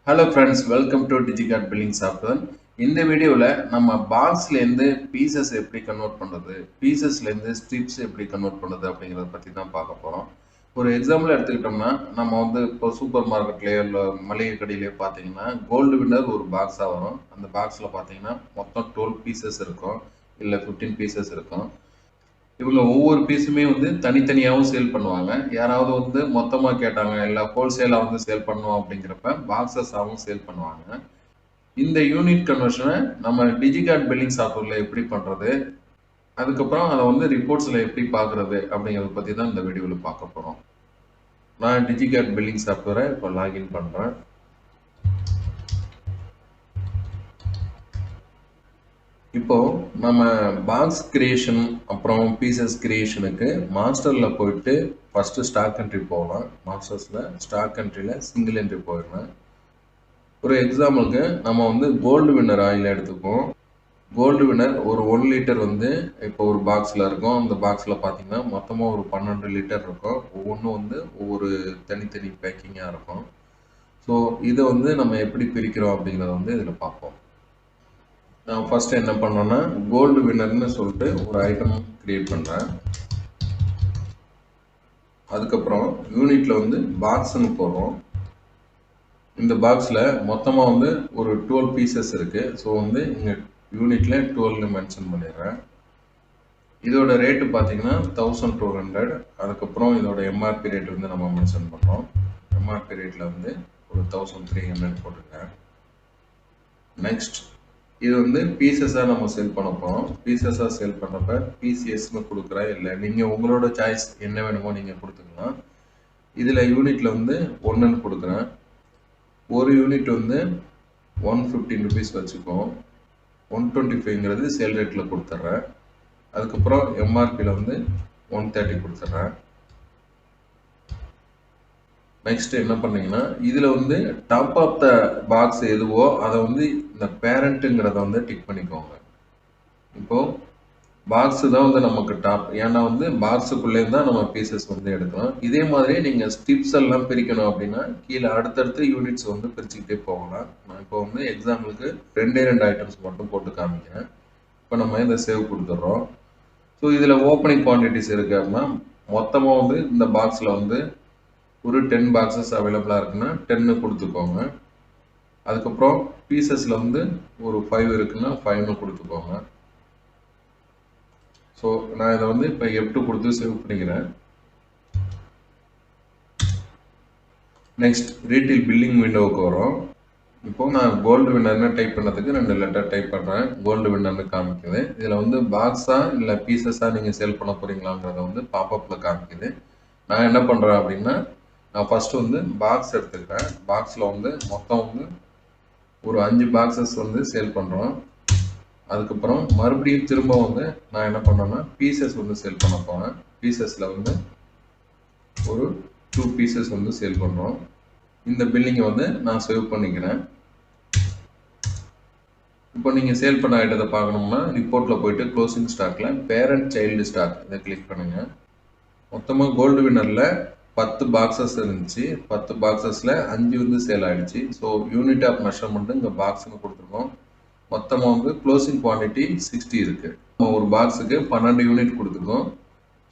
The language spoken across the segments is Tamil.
Hello friends, welcome to DigiCard Billing Software. இந்த வீடியோவில் நம்ம பாக்ஸ்லேருந்து பீசஸ் எப்படி கன்வெர்ட் பண்ணுறது, பீசஸ்லேருந்து ஸ்ட்ரிப்ஸ் எப்படி கன்வெர்ட் பண்ணுறது அப்படிங்கிறத பற்றி தான் பார்க்க போகிறோம். ஒரு எக்ஸாம்பிள் எடுத்துக்கிட்டோம்னா நம்ம வந்து இப்போ சூப்பர் மார்க்கெட்லேயோ இல்லை மளிகை கடையிலையோ பார்த்தீங்கன்னா கோல்டு வின்னர் ஒரு பாக்ஸாக வரும். அந்த பாக்ஸில் பார்த்தீங்கன்னா மொத்தம் 12 பீசஸ் இருக்கும், இல்லை 15 பீசஸ் இருக்கும். இவங்க ஒவ்வொரு பீஸுமே வந்து தனித்தனியாகவும் சேல் பண்ணுவாங்க. யாராவது வந்து மொத்தமாக கேட்டாங்க, இல்லை ஹோல்சேலாக வந்து சேல் பண்ணோம் அப்படிங்கிறப்ப பாக்ஸஸாகவும் சேல் பண்ணுவாங்க. இந்த யூனிட் கன்வர்ஷனை நம்ம டிஜிகார்ட் பில்லிங் சாஃப்ட்வேரில் எப்படி பண்ணுறது, அதுக்கப்புறம் அதை வந்து ரிப்போர்ட்ஸில் எப்படி பார்க்குறது அப்படிங்கிறத பற்றி தான் இந்த வீடியோவில் பார்க்க போகிறோம். நான் டிஜிகார்ட் பில்லிங் சாஃப்ட்வேரை இப்போ லாகின் பண்ணுறேன். இப்போ நம்ம பாக்ஸ் கிரியேஷன் அப்புறம் பீசஸ் கிரியேஷனுக்கு மாஸ்டரில் போயிட்டு ஃபஸ்ட்டு ஸ்டாக் என்ட்ரி போகலாம். மாஸ்டர்ஸில் ஸ்டாக் என்ட்ரியில் சிங்கிள் என்ட்ரி போயிடலாம். ஒரு எக்ஸாம்பிளுக்கு நம்ம வந்து கோல்டு வின்னர் ஆயில் எடுத்துப்போம். கோல்டு வின்னர் ஒரு 1 லிட்டர் வந்து இப்போ ஒரு பாக்ஸில் இருக்கும். அந்த பாக்ஸில் பார்த்தீங்கன்னா மொத்தமாக ஒரு 12 லிட்டர் இருக்கும். ஒவ்வொன்றும் வந்து ஒவ்வொரு தனித்தனி பேக்கிங்காக இருக்கும். ஸோ இதை வந்து நம்ம எப்படி பிரிக்கிறோம் அப்படிங்கிறத வந்து இதில் பார்ப்போம். நான் ஃபர்ஸ்ட் என்ன பண்ணேன்னா கோல்டு வின்னர்னு சொல்லிட்டு ஒரு ஐட்டம் கிரியேட் பண்ணுறேன். அதுக்கப்புறம் யூனிட்டில் வந்து பாக்ஸ்ன்னு போடுறோம். இந்த பாக்ஸில் மொத்தமாக வந்து ஒரு 12 பீசஸ் இருக்குது. ஸோ வந்து இங்கே யூனிட்டில் 12 மென்ஷன் பண்ணிடுறேன். இதோட ரேட்டு பார்த்தீங்கன்னா 1200. அதுக்கப்புறம் இதோட எம்ஆர்பி ரேட் வந்து நம்ம மென்ஷன் பண்ணுறோம். எம்ஆர்பி ரேட்டில் வந்து ஒரு 1300 போட்டுருக்கேன். நெக்ஸ்ட் இது வந்து பீசஸாக நம்ம செல் பண்ண போகிறோம். பீசஸாக செல் பண்ணப்போ பிசிஎஸ்ன்னு கொடுக்குறேன். இல்லை நீங்கள் உங்களோட சாய்ஸ் என்ன வேணுமோ நீங்கள் கொடுத்துக்கலாம். இதில் யூனிட்டில் வந்து 1ன்னு கொடுக்குறேன். ஒரு யூனிட் வந்து 115 ருபீஸ் வச்சுக்கோம். 125ங்கிறது சேல் ரேட்டில் கொடுத்துட்றேன். அதுக்கப்புறம் எம்ஆர்பியில் வந்து 130 கொடுத்துட்றேன். நெக்ஸ்ட் என்ன பண்ணீங்கன்னா இதில் வந்து டாப் ஆஃப் த பாக்ஸ் எதுவோ அதை வந்து இந்த பேரண்ட்டுங்கிறத வந்து டிக் பண்ணிக்கோங்க. இப்போது பாக்ஸ் தான் வந்து நமக்கு டாப், ஏன்னா வந்து பாக்ஸுக்குள்ளே தான் நம்ம பீசஸ் வந்து எடுக்கலாம். இதே மாதிரி நீங்கள் ஸ்டிப்ஸ் எல்லாம் பிரிக்கணும் அப்படின்னா கீழே அடுத்தடுத்து யூனிட்ஸ் வந்து பிரிச்சுக்கிட்டே போகலாம். நான் இப்போ வந்து எக்ஸாம்பிளுக்கு 2 ஐட்டம்ஸ் மட்டும் போட்டு காமிக்கிறேன். இப்போ நம்ம இதை சேவ் கொடுத்துட்றோம். ஸோ இதில் ஓப்பனிங் குவான்டிட்டிஸ் இருக்குது அப்படின்னா மொத்தமாக வந்து இந்த பாக்ஸில் வந்து ஒரு 10 பாக்ஸஸ் அவைலபிளாக இருக்குன்னா 10 கொடுத்துக்கோங்க. அதுக்கப்புறம் பீசஸில் வந்து ஒரு 5 இருக்குன்னா 5ன்னு கொடுத்துக்கோங்க. ஸோ நான் இதை வந்து இப்போ F2 கொடுத்து சேவ் பண்ணிக்கிறேன். நெக்ஸ்ட் ரீட்டெயில் பில்லிங் விண்டோவுக்கு வரும். இப்போ நான் கோல்டு வின்னர்னு டைப் பண்ணதுக்கு 2 லெட்டர் டைப் பண்ணுறேன். கோல்டு வின்னர்னு காமிக்குது. இதில் வந்து பாக்ஸாக இல்லை பீசஸாக நீங்கள் சேல் பண்ண போகிறீங்களாங்கிறத வந்து பாப்அப்பில் காமிக்குது. நான் என்ன பண்ணுறேன் அப்படின்னா நான் ஃபஸ்ட்டு வந்து பாக்ஸ் எடுத்துக்கிறேன். பாக்ஸில் வந்து மொத்தம் வந்து ஒரு 5 பாக்ஸஸ் வந்து சேல் பண்ணுறோம். அதுக்கப்புறம் மறுபடியும் திரும்ப வந்து நான் என்ன பண்ணேன்னா பீசஸ் வந்து சேல் பண்ண போகிறேன். பீசஸில் வந்து ஒரு 2 பீசஸ் வந்து சேல் பண்ணுறோம். இந்த பில்லிங்கை வந்து நான் சேவ் பண்ணிக்கிறேன். இப்போ நீங்கள் சேல் பண்ண ஐட்டத்தை பார்க்கணும்னா ரிப்போர்ட்டில் போயிட்டு க்ளோசிங் ஸ்டாக்கில் பேரண்ட் சைல்டு ஸ்டாக் இதை கிளிக் பண்ணுங்கள். மொத்தமாக கோல்டு வின்னரில் 10 பாக்ஸஸ் இருந்துச்சு. 10 பாக்ஸஸில் 5 வந்து சேல் ஆகிடுச்சு. ஸோ யூனிட் ஆஃப் மெஷர்மெண்ட்டு இங்கே பாக்ஸுன்னு கொடுத்துருக்கோம். மொத்தமாக வந்து க்ளோசிங் குவான்டிட்டி 60 இருக்குது. ஒரு பாக்ஸுக்கு 12 யூனிட் கொடுத்துருக்கோம்.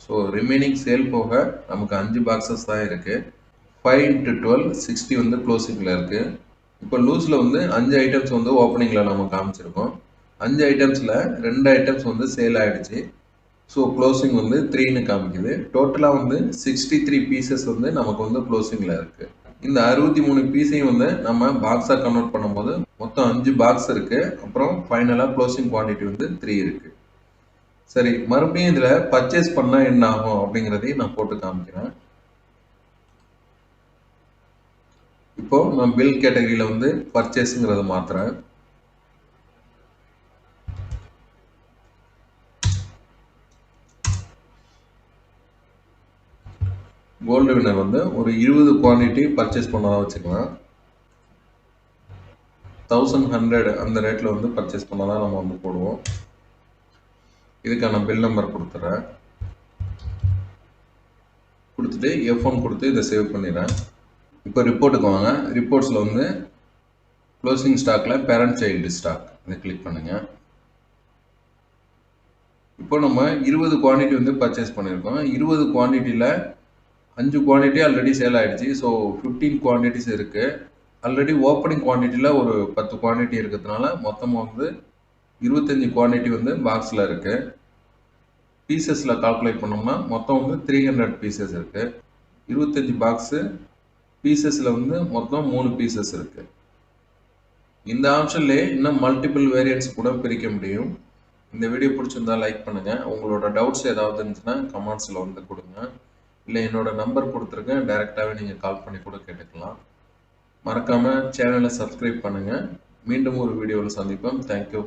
ஸோ ரிமைனிங் சேல் போக நமக்கு 5 பாக்ஸஸ் தான் இருக்குது. 5 × 12 60 வந்து க்ளோசிங்கில் இருக்குது. இப்போ லூஸில் வந்து 5 ஐட்டம்ஸ் வந்து ஓப்பனிங்கில் நம்ம காமிச்சிருக்கோம். 5 ஐட்டம்ஸில் 2 ஐட்டம்ஸ் வந்து சேல் ஆகிடுச்சு. ஸோ க்ளோசிங் வந்து 3ன்னு காமிக்குது. டோட்டலாக வந்து 63 பீசஸ் வந்து நமக்கு வந்து க்ளோசிங்கில் இருக்குது. இந்த 63 பீஸையும் வந்து நம்ம பாக்ஸாக கன்வெர்ட் பண்ணும்போது மொத்தம் 5 பாக்ஸ் இருக்குது. அப்புறம் ஃபைனலாக க்ளோசிங் குவான்டிட்டி வந்து 3 இருக்குது. சரி, மறுபடியும் இதில் பர்ச்சேஸ் பண்ணால் என்ன ஆகும் அப்படிங்கிறதையும் நான் போட்டு காமிக்கிறேன். இப்போது நான் பில் கேட்டகரியில் வந்து பர்ச்சேஸுங்கிறத மாற்றுறேன். கோல்டு வின்னர் வந்து ஒரு 20 குவான்டிட்டி பர்ச்சேஸ் பண்ணதாக வச்சுக்கலாம். 1100 அந்த ரேட்டில் வந்து பர்ச்சேஸ் பண்ணதான் நம்ம வந்து போடுவோம். இதுக்கான பில் நம்பர் கொடுத்துட்றேன். கொடுத்துட்டு F1 கொடுத்து இதை சேவ் பண்ணிடுறேன். இப்போ ரிப்போர்ட்டுக்கு வாங்க. ரிப்போர்ட்ஸில் வந்து க்ளோசிங் ஸ்டாக்கில் பேரண்ட் சைல்டு ஸ்டாக் இதை கிளிக் பண்ணுங்கள். இப்போ நம்ம 20 குவான்டிட்டி வந்து பர்ச்சேஸ் பண்ணியிருக்கோம். 20 குவான்டிட்டியில் 5 குவான்டிட்டி ஆல்ரெடி சேல் ஆகிடுச்சு. ஸோ 15 குவான்டிட்டிஸ் இருக்குது. ஆல்ரெடி ஓப்பனிங் குவான்டிட்டியில் ஒரு 10 குவான்டிட்டி இருக்கிறதுனால மொத்தமாக வந்து 25 குவான்டிட்டி வந்து பாக்ஸில் இருக்குது. பீசஸில் கால்குலேட் பண்ணோம்னா மொத்தம் வந்து 300 பீசஸ் இருக்குது. 25 பாக்ஸு பீசஸில் வந்து மொத்தம் 3 பீசஸ் இருக்குது. இந்த ஆப்ஷன்லேயே இன்னும் மல்டிபிள் வேரியன்ட்ஸ் கூட பிரிக்க முடியும். இந்த வீடியோ பிடிச்சிருந்தா லைக் பண்ணுங்கள். உங்களோட டவுட்ஸ் ஏதாவது இருந்துச்சுன்னா கமெண்ட்ஸில் வந்து கொடுங்க. இல்லை என்னோட நம்பர் கொடுத்துருக்கேன், டைரெக்டாகவே நீங்கள் கால் பண்ணி கூட கேட்டுக்கலாம். மறக்காமல் சேனலை சப்ஸ்கிரைப் பண்ணுங்கள். மீண்டும் ஒரு வீடியோவில் சந்திப்போம். தேங்க்யூ.